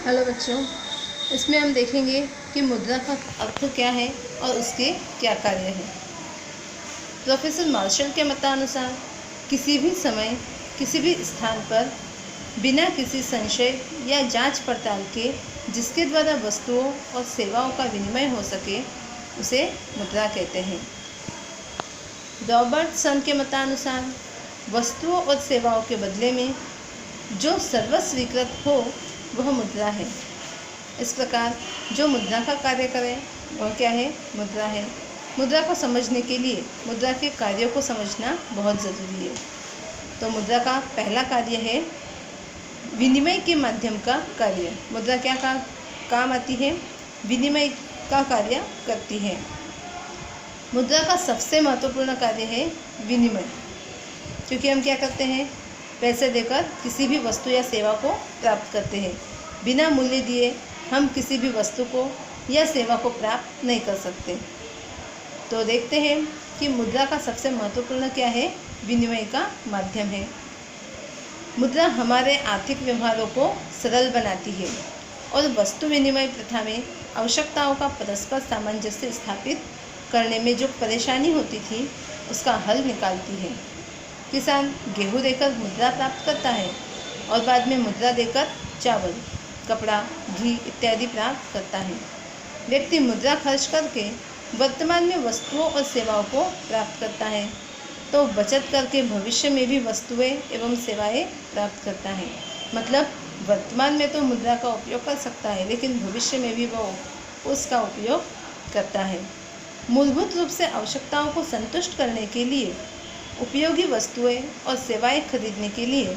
Hello बच्चों, इसमें हम देखेंगे कि मुद्रा का अर्थ क्या है और उसके क्या कार्य हैं। प्रोफेसर मार्शल के मतानुसार किसी भी समय किसी भी स्थान पर बिना किसी संशय या जांच पड़ताल के जिसके द्वारा वस्तुओं और सेवाओं का विनिमय हो सके उसे मुद्रा कहते हैं। रॉबर्टसन के मतानुसार वस्तुओं और सेवाओं के बदले में जो सर्वस्वीकृत हो वह मुद्रा है। इस प्रकार जो मुद्रा का कार्य करे वह क्या है? मुद्रा है। मुद्रा को समझने के लिए मुद्रा के कार्यों को समझना बहुत ज़रूरी है। तो मुद्रा का पहला कार्य है विनिमय के माध्यम का कार्य। मुद्रा क्या काम आती है? विनिमय का कार्य करती है। मुद्रा का सबसे महत्वपूर्ण कार्य है विनिमय, क्योंकि हम क्या करते हैं? पैसे देकर किसी भी वस्तु या सेवा को प्राप्त करते हैं। बिना मूल्य दिए हम किसी भी वस्तु को या सेवा को प्राप्त नहीं कर सकते। तो देखते हैं कि मुद्रा का सबसे महत्वपूर्ण क्या है? विनिमय का माध्यम है। मुद्रा हमारे आर्थिक व्यवहारों को सरल बनाती है और वस्तु विनिमय प्रथा में आवश्यकताओं का परस्पर सामंजस्य स्थापित करने में जो परेशानी होती थी उसका हल निकालती है। किसान गेहूँ देकर मुद्रा प्राप्त करता है और बाद में मुद्रा देकर चावल, कपड़ा, घी इत्यादि प्राप्त करता है। व्यक्ति मुद्रा खर्च करके वर्तमान में वस्तुओं और सेवाओं को प्राप्त करता है, तो बचत करके भविष्य में भी वस्तुएं एवं सेवाएं प्राप्त करता है। मतलब वर्तमान में तो मुद्रा का उपयोग कर सकता है, लेकिन भविष्य में भी वह उसका उपयोग करता है। मूलभूत रूप से आवश्यकताओं को संतुष्ट करने के लिए उपयोगी वस्तुएं और सेवाएं खरीदने के लिए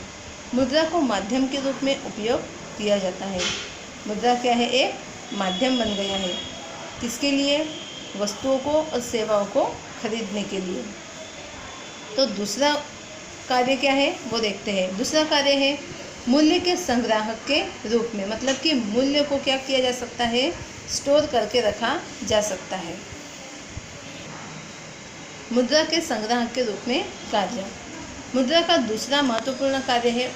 मुद्रा को माध्यम के रूप में उपयोग किया जाता है। मुद्रा क्या है? एक माध्यम बन गया है। किसके लिए? वस्तुओं को और सेवाओं को खरीदने के लिए। तो दूसरा कार्य क्या है वो देखते हैं। दूसरा कार्य है मूल्य के संग्राहक के रूप में, मतलब कि मूल्य को क्या किया जा सकता है? स्टोर करके रखा जा सकता है। मुद्रा के संग्राहक के रूप में कार्य। मुद्रा का दूसरा महत्वपूर्ण कार्य है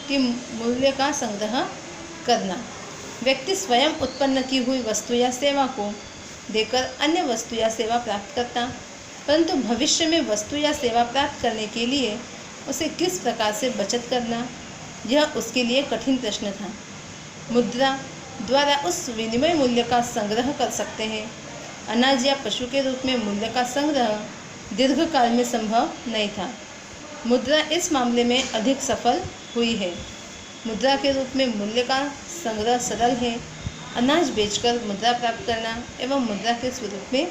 कि मूल्य का संग्रह करना। व्यक्ति स्वयं उत्पन्न की हुई वस्तु या सेवा को देकर अन्य वस्तु या सेवा प्राप्त करता, परंतु भविष्य में वस्तु या सेवा प्राप्त करने के लिए उसे किस प्रकार से बचत करना, यह उसके लिए कठिन प्रश्न था। मुद्रा द्वारा उस विनिमय मूल्य का संग्रह कर सकते हैं। अनाज या पशु के रूप में मूल्य का संग्रह दीर्घकाल में संभव नहीं था। मुद्रा इस मामले में अधिक सफल हुई है। मुद्रा के रूप में मूल्य का संग्रह सरल है। अनाज बेचकर मुद्रा प्राप्त करना एवं मुद्रा के स्वरूप में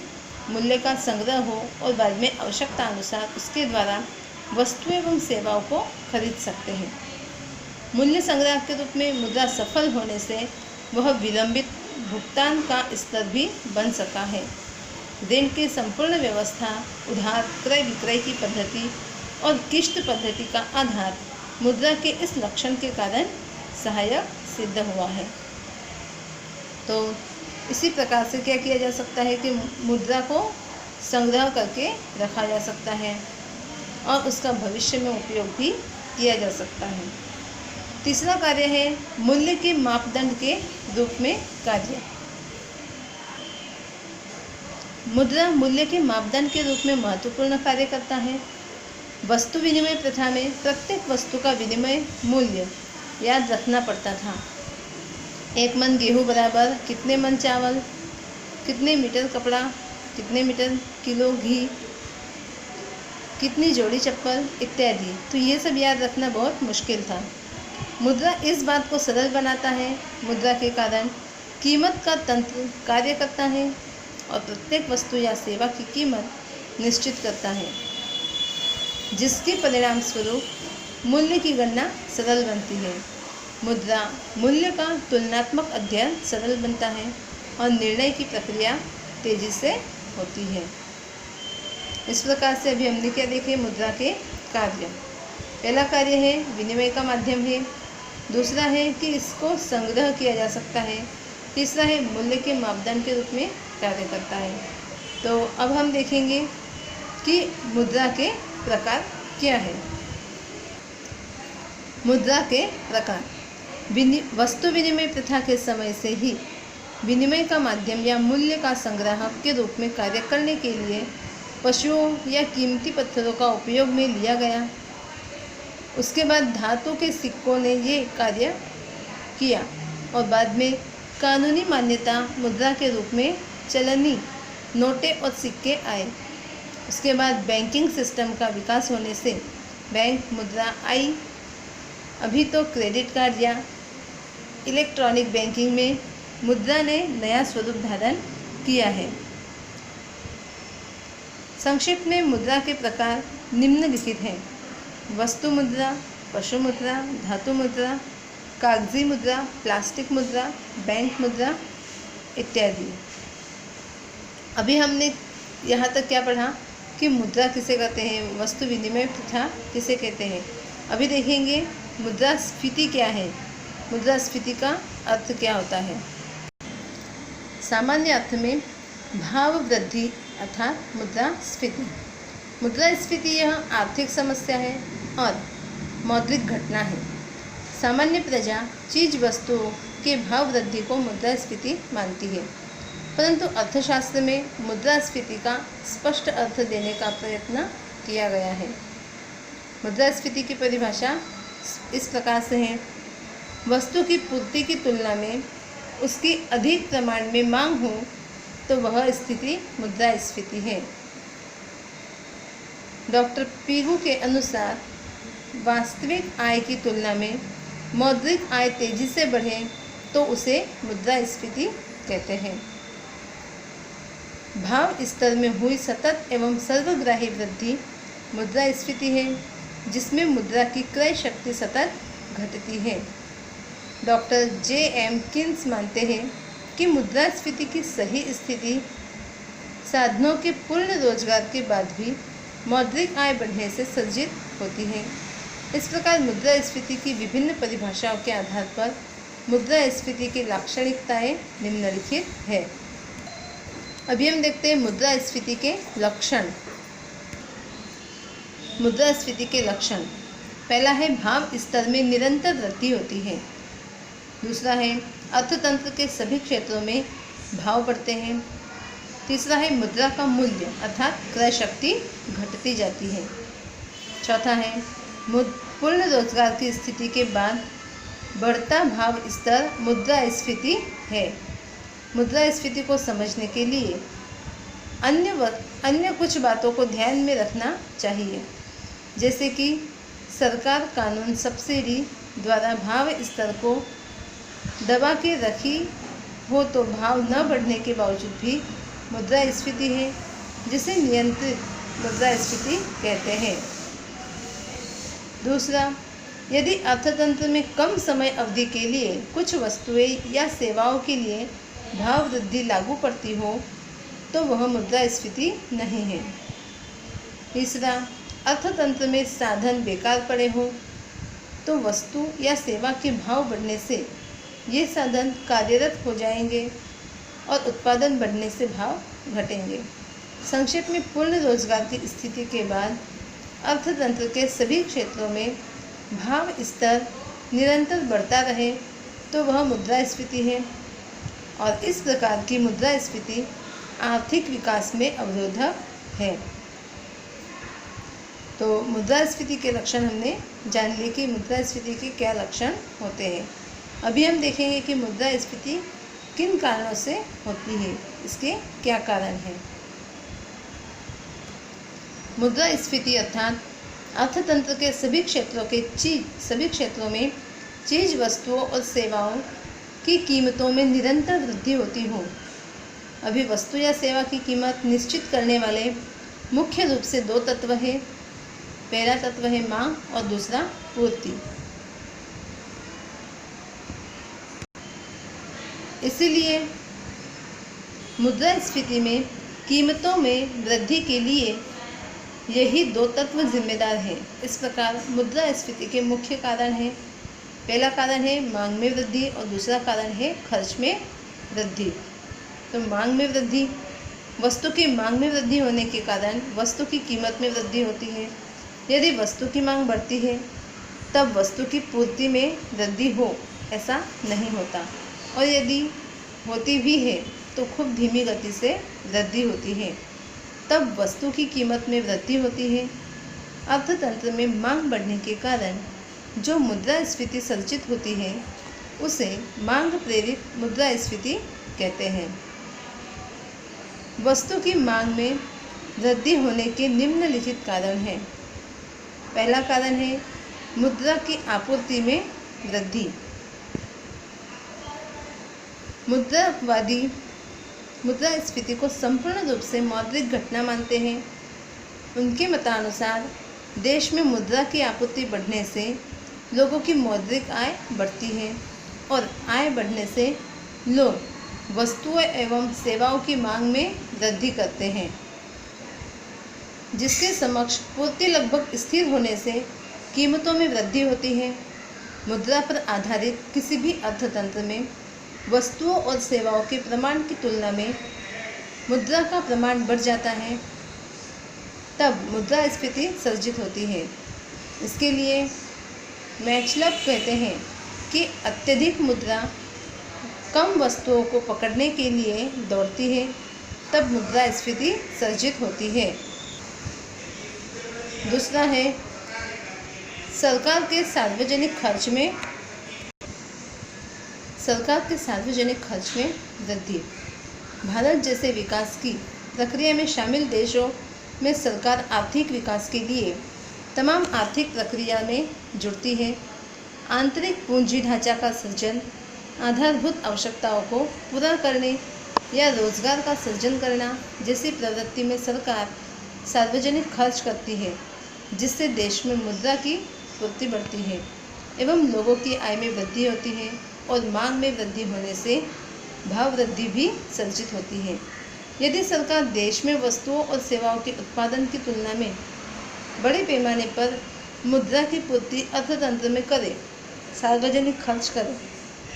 मूल्य का संग्रह हो और बाद में आवश्यकता अनुसार उसके द्वारा वस्तु एवं सेवाओं को खरीद सकते हैं। मूल्य संग्रह के रूप में मुद्रा सफल होने से वह विलंबित भुगतान का स्तर भी बन सका है। ऋण की संपूर्ण व्यवस्था, उधार क्रय विक्रय की पद्धति और किश्त पद्धति का आधार मुद्रा के इस लक्षण के कारण सहायक सिद्ध हुआ है। तो इसी प्रकार से क्या किया जा सकता है कि मुद्रा को संग्रह करके रखा जा सकता है और उसका भविष्य में उपयोग भी किया जा सकता है। तीसरा कार्य है मूल्य के मापदंड के रूप में कार्य। मुद्रा मूल्य के मापदंड के रूप में महत्वपूर्ण कार्य करता है। वस्तु विनिमय प्रथा में प्रत्येक वस्तु का विनिमय मूल्य याद रखना पड़ता था। 1 मन गेहूँ बराबर कितने मन चावल, कितने मीटर कपड़ा, कितने मीटर किलो घी, कितनी जोड़ी चप्पल इत्यादि। तो ये सब याद रखना बहुत मुश्किल था। मुद्रा इस बात को सरल बनाता है। मुद्रा के कारण कीमत का तंत्र कार्य करता है और प्रत्येक वस्तु या सेवा की कीमत निश्चित करता है, जिसके परिणाम स्वरूप मूल्य की गणना सरल बनती है। मुद्रा मूल्य का तुलनात्मक अध्ययन सरल बनता है और निर्णय की प्रक्रिया तेजी से होती है। इस प्रकार से अभी हमने क्या देखे? मुद्रा के कार्य। पहला कार्य है विनिमय का माध्यम है। दूसरा है कि इसको संग्रह किया जा सकता है। तीसरा है मूल्य के मापदंड के रूप में कार्य करता है। तो अब हम देखेंगे कि मुद्रा के प्रकार क्या है। मुद्रा के प्रकार। वस्तु विनिमय प्रथा के समय से ही विनिमय का माध्यम या मूल्य का संग्राहक के रूप में कार्य करने के लिए पशुओं या कीमती पत्थरों का उपयोग में लिया गया। उसके बाद धातु के सिक्कों ने ये कार्य किया और बाद में कानूनी मान्यता मुद्रा के रूप में चलनी नोटें और सिक्के आए। उसके बाद बैंकिंग सिस्टम का विकास होने से बैंक मुद्रा आई। अभी तो क्रेडिट कार्ड या इलेक्ट्रॉनिक बैंकिंग में मुद्रा ने नया स्वरूप धारण किया है। संक्षिप्त में मुद्रा के प्रकार निम्नलिखित हैं: वस्तु मुद्रा, पशु मुद्रा, धातु मुद्रा, कागजी मुद्रा, प्लास्टिक मुद्रा, बैंक मुद्रा इत्यादि। अभी हमने यहाँ तक क्या पढ़ा कि मुद्रा किसे कहते हैं, वस्तु विनिमय प्रथा किसे कहते हैं। अभी देखेंगे मुद्रास्फीति क्या है, मुद्रास्फीति का अर्थ क्या होता है। सामान्य अर्थ में भाव वृद्धि अर्थात मुद्रास्फीति। मुद्रास्फीति यह आर्थिक समस्या है और मौद्रिक घटना है। सामान्य प्रजा चीज वस्तुओं के भाव वृद्धि को मुद्रास्फीति मानती है, परंतु अर्थशास्त्र में मुद्रास्फीति का स्पष्ट अर्थ देने का प्रयत्न किया गया है। मुद्रास्फीति की परिभाषा इस प्रकार से है: वस्तु की पूर्ति की तुलना में उसकी अधिक प्रमाण में मांग हो तो वह स्थिति मुद्रास्फीति है। डॉक्टर पीगू के अनुसार वास्तविक आय की तुलना में मौद्रिक आय तेजी से बढ़े तो उसे मुद्रास्फीति कहते हैं। भाव स्तर में हुई सतत एवं सर्वग्राही वृद्धि मुद्रास्फीति है, जिसमें मुद्रा की क्रय शक्ति सतत घटती है। Doctor J.M. किन्स मानते हैं कि मुद्रास्फीति की सही स्थिति साधनों के पूर्ण रोजगार के बाद भी मौद्रिक आय बढ़ने से सर्जित होती है। इस प्रकार मुद्रास्फीति की विभिन्न परिभाषाओं के आधार पर मुद्रास्फीति की लाक्षणिकताएं निम्नलिखित है। अभी हम देखते हैं मुद्रास्फीति के लक्षण। मुद्रास्फीति के लक्षण: पहला है भाव स्तर में निरंतर वृद्धि होती है। दूसरा है अर्थतंत्र के सभी क्षेत्रों में भाव बढ़ते हैं। तीसरा है मुद्रा का मूल्य अर्थात क्रय शक्ति घटती जाती है। चौथा है पूर्ण रोजगार की स्थिति के बाद बढ़ता भाव स्तर मुद्रास्फीति है। मुद्रास्फीति को समझने के लिए अन्य कुछ बातों को ध्यान में रखना चाहिए, जैसे कि सरकार कानून सब्सिडी द्वारा भाव स्तर को दबा के रखी हो तो भाव न बढ़ने के बावजूद भी मुद्रास्फीति है, जिसे नियंत्रित मुद्रास्फीति कहते हैं। दूसरा, यदि अर्थतंत्र में कम समय अवधि के लिए कुछ वस्तुएं या सेवाओं के लिए भाव वृद्धि लागू पड़ती हो तो वह मुद्रास्फीति नहीं है। तीसरा, अर्थतंत्र में साधन बेकार पड़े हो तो वस्तु या सेवा के भाव बढ़ने से ये साधन कार्यरत हो जाएंगे और उत्पादन बढ़ने से भाव घटेंगे। संक्षेप में पूर्ण रोजगार की स्थिति के बाद अर्थतंत्र के सभी क्षेत्रों में भाव स्तर निरंतर बढ़ता रहे तो वह मुद्रास्फीति है और इस प्रकार की मुद्रास्फीति आर्थिक विकास में अवरोधक है। तो मुद्रास्फीति के लक्षण हमने जान लिए कि मुद्रास्फीति के क्या लक्षण होते हैं। अभी हम देखेंगे कि मुद्रास्फीति किन कारणों से होती है, इसके क्या कारण हैं। मुद्रास्फीति अर्थात अर्थतंत्र के सभी क्षेत्रों में चीज वस्तुओं और सेवाओं की कीमतों में निरंतर वृद्धि होती हो। अभी वस्तु या सेवा की कीमत निश्चित करने वाले मुख्य रूप से दो तत्व हैं। पहला तत्व है मांग और दूसरा पूर्ति। इसीलिए मुद्रास्फीति में कीमतों में वृद्धि के लिए यही दो तत्व जिम्मेदार हैं। इस प्रकार मुद्रास्फीति के मुख्य कारण हैं। पहला कारण है मांग में वृद्धि और दूसरा कारण है खर्च में वृद्धि। तो मांग में वृद्धि, वस्तु की मांग में वृद्धि होने के कारण वस्तु की कीमत में वृद्धि होती है। यदि वस्तु की मांग बढ़ती है तब वस्तु की पूर्ति में वृद्धि हो ऐसा नहीं होता, और यदि होती भी है तो खूब धीमी गति से वृद्धि होती है। तब वस्तु की कीमत में वृद्धि होती है। अर्थतंत्र में मांग बढ़ने के कारण जो मुद्रास्फीति सर्जित होती है उसे मांग प्रेरित मुद्रास्फीति कहते हैं। वस्तु की मांग में वृद्धि होने के निम्नलिखित कारण हैं। पहला कारण है मुद्रा की आपूर्ति में वृद्धि। मुद्रावादी मुद्रास्फीति को संपूर्ण रूप से मौद्रिक घटना मानते हैं। उनके मतानुसार देश में मुद्रा की आपूर्ति बढ़ने से लोगों की मौद्रिक आय बढ़ती है और आय बढ़ने से लोग वस्तुओं एवं सेवाओं की मांग में वृद्धि करते हैं, जिसके समक्ष पूर्ति लगभग स्थिर होने से कीमतों में वृद्धि होती है। मुद्रा पर आधारित किसी भी अर्थतंत्र में वस्तुओं और सेवाओं के प्रमाण की तुलना में मुद्रा का प्रमाण बढ़ जाता है, तब मुद्रास्फीति सर्जित होती है। इसके लिए मैक्सवेल कहते हैं कि अत्यधिक मुद्रा कम वस्तुओं को पकड़ने के लिए दौड़ती है, तब मुद्रास्फीति सर्जित होती है। दूसरा है सरकार के सार्वजनिक खर्च में वृद्धि। भारत जैसे विकास की प्रक्रिया में शामिल देशों में सरकार आर्थिक विकास के लिए तमाम आर्थिक प्रक्रिया में जुड़ती है। आंतरिक पूंजी ढांचा का सृजन, आधारभूत आवश्यकताओं को पूरा करने या रोजगार का सृजन करना जैसी प्रवृत्ति में सरकार सार्वजनिक खर्च करती है, जिससे देश में मुद्रा की पूर्ति बढ़ती है एवं लोगों की आय में वृद्धि होती है और मांग में वृद्धि होने से भाव वृद्धि भी सर्जित होती है। यदि सरकार देश में वस्तुओं और सेवाओं के उत्पादन की तुलना में बड़े पैमाने पर मुद्रा की पूर्ति अर्थतंत्र में करे, सार्वजनिक खर्च करे,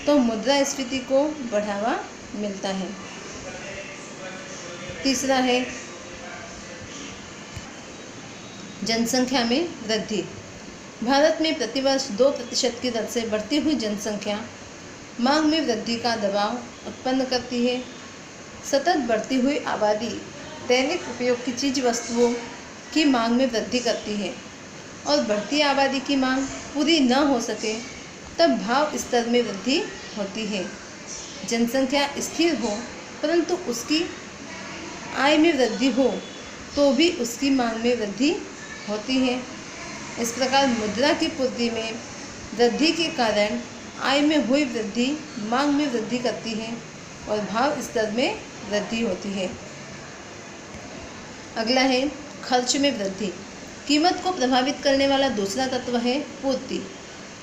तो मुद्रास्फीति को बढ़ावा मिलता है। तीसरा है जनसंख्या में वृद्धि। भारत में प्रतिवर्ष 2% की दर से बढ़ती हुई जनसंख्या मांग में वृद्धि का दबाव उत्पन्न करती है। सतत बढ़ती हुई आबादी दैनिक उपयोग की चीज वस्तुओं की मांग में वृद्धि करती है और बढ़ती आबादी की मांग पूरी न हो सके तब भाव स्तर में वृद्धि होती है। जनसंख्या स्थिर हो परंतु उसकी आय में वृद्धि हो तो भी उसकी मांग में वृद्धि होती है। इस प्रकार मुद्रा की पूर्ति में वृद्धि के कारण आय में हुई वृद्धि मांग में वृद्धि करती है और भाव स्तर में वृद्धि होती है। अगला है खर्च में वृद्धि। कीमत को प्रभावित करने वाला दूसरा तत्व है पूर्ति।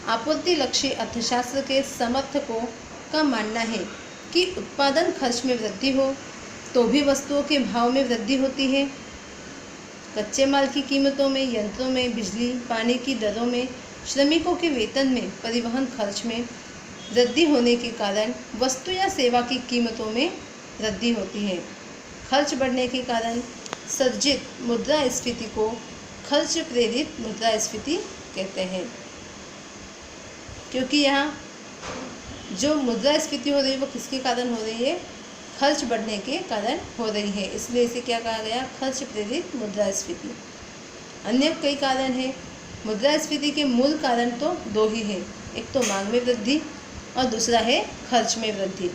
आपूर्ति लक्ष्य अर्थशास्त्र के समर्थकों का मानना है कि उत्पादन खर्च में वृद्धि हो तो भी वस्तुओं के भाव में वृद्धि होती है। कच्चे माल की कीमतों में, यंत्रों में, बिजली पानी की दरों में, श्रमिकों के वेतन में, परिवहन खर्च में वृद्धि होने के कारण वस्तु या सेवा की कीमतों में वृद्धि होती है। खर्च बढ़ने के कारण सर्जित मुद्रास्फीति को खर्च प्रेरित मुद्रास्फीति कहते हैं, क्योंकि यहाँ जो मुद्रास्फीति हो रही है वो किसके कारण हो रही है? खर्च बढ़ने के कारण हो रही है, इसलिए इसे क्या कहा गया? खर्च प्रेरित मुद्रास्फीति। अन्य कई कारण हैं। मुद्रास्फीति के मूल कारण तो दो ही हैं, एक तो मांग में वृद्धि और दूसरा है खर्च में वृद्धि।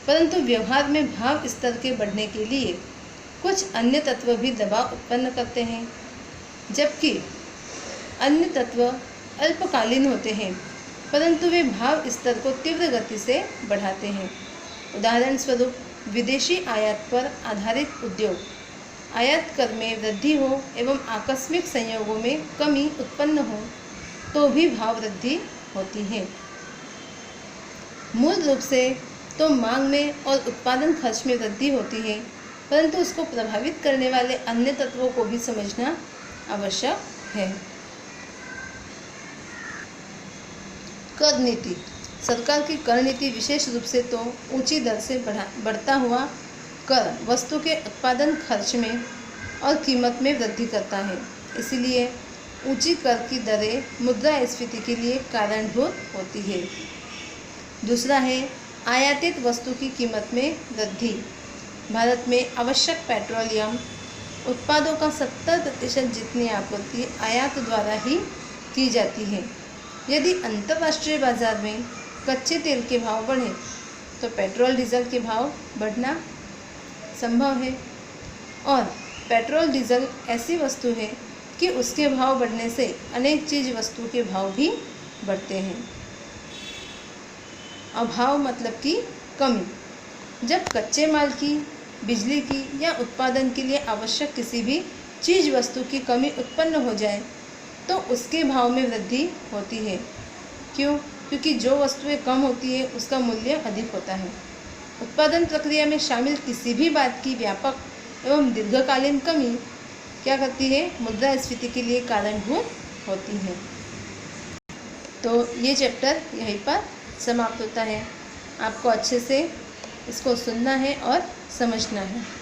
परंतु व्यवहार में भाव स्तर के बढ़ने के लिए कुछ अन्य तत्व भी दबाव उत्पन्न करते हैं, जबकि अन्य तत्व अल्पकालीन होते हैं परंतु वे भाव स्तर को तीव्र गति से बढ़ाते हैं। उदाहरण स्वरूप विदेशी आयात पर आधारित उद्योग, आयात कर में वृद्धि हो एवं आकस्मिक संयोगों में कमी उत्पन्न हो तो भी भाव वृद्धि होती है। मूल रूप से तो मांग में और उत्पादन खर्च में वृद्धि होती है, परंतु उसको प्रभावित करने वाले अन्य तत्वों को भी समझना आवश्यक है। कर नीति। सरकार की कर नीति विशेष रूप से तो ऊंची दर से बढ़ता हुआ कर वस्तु के उत्पादन खर्च में और कीमत में वृद्धि करता है। इसलिए ऊंची कर की दरें मुद्रास्फीति के लिए कारणभूत होती है। दूसरा है आयातित वस्तु की कीमत में वृद्धि। भारत में आवश्यक पेट्रोलियम उत्पादों का 70% जितनी आपूर्ति आयात द्वारा ही की जाती है। यदि अंतर्राष्ट्रीय बाजार में कच्चे तेल के भाव बढ़े तो पेट्रोल डीजल के भाव बढ़ना संभव है, और पेट्रोल डीजल ऐसी वस्तु है कि उसके भाव बढ़ने से अनेक चीज़ वस्तु के भाव भी बढ़ते हैं। अभाव मतलब कि कमी। जब कच्चे माल की, बिजली की या उत्पादन के लिए आवश्यक किसी भी चीज़ वस्तु की कमी उत्पन्न हो जाए तो उसके भाव में वृद्धि होती है। क्यों? क्योंकि जो वस्तुएं कम होती है उसका मूल्य अधिक होता है। उत्पादन प्रक्रिया में शामिल किसी भी बात की व्यापक एवं दीर्घकालीन कमी क्या करती है? मुद्रास्फीति के लिए कारणभूत होती है। तो ये चैप्टर यहीं पर समाप्त होता है। आपको अच्छे से इसको सुनना है और समझना है।